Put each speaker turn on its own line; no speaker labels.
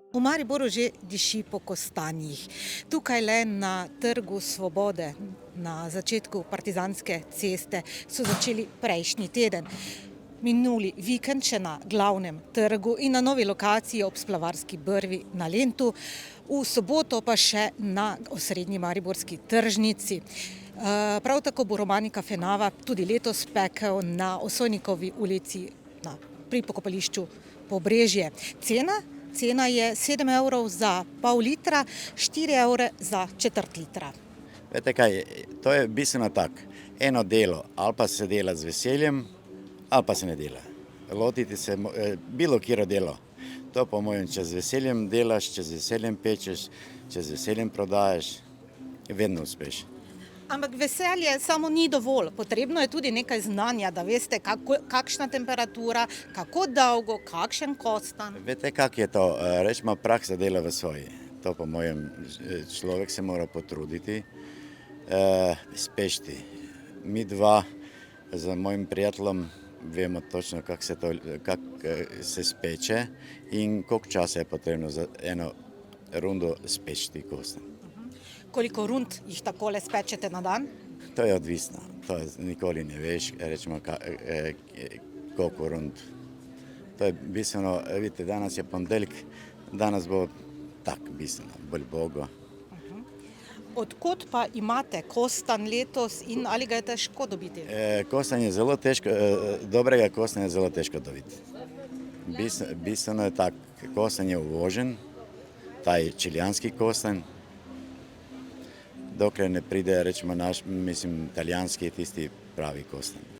V Mariboru že diši po kostanjih. Tukaj le na Trgu Svobode, na začetku Partizanske ceste, so začeli prejšnji teden. Minuli vikend še na glavnem trgu in na novi lokaciji ob Splavarski brvi na Lentu, v soboto pa še na osrednji mariborski tržnici. Prav tako bo Romani Kafenava tudi letos pekel na Osojnikovi ulici pri pokopališču Pobrežje. Cena je 7 evrov za pol litra, 4 evre za četrt litra.
Veste kaj, to je bistveno tako. Eno delo, ali pa se dela z veseljem, ali pa se ne dela. Lotiti se bilo katero delo. To po mojem, če z veseljem delaš, če z veseljem pečeš, če z veseljem prodajaš, vedno uspeš.
Ampak veselje samo ni dovolj. Potrebno je tudi nekaj znanja, da veste, kakšna temperatura, kako dolgo, kakšen kostan.
Veste, kak je to? Rečemo, praksa dela v svoji. To po mojem, človek se mora potruditi, spešti. Mi dva z mojim prijateljem vemo točno, kako se speče in koliko časa je potrebno za eno rundo spečiti kostan.
Koliko rund jih takole spečete na dan?
To je odvisno. To nikoli ne veš, rečemo, koliko rund. To je bistveno, vidite, danes je ponedeljek, danes bo tako bistveno, bolj bogo.
Odkot pa imate kostan letos in ali ga je težko dobiti?
Kostan je zelo težko, dobrega kostana je zelo težko dobiti. Bistveno je tako, kostan je uvožen, taj čilijanski kostan, dokler ne pride, rečemo, italijanski, tisti pravi kostan.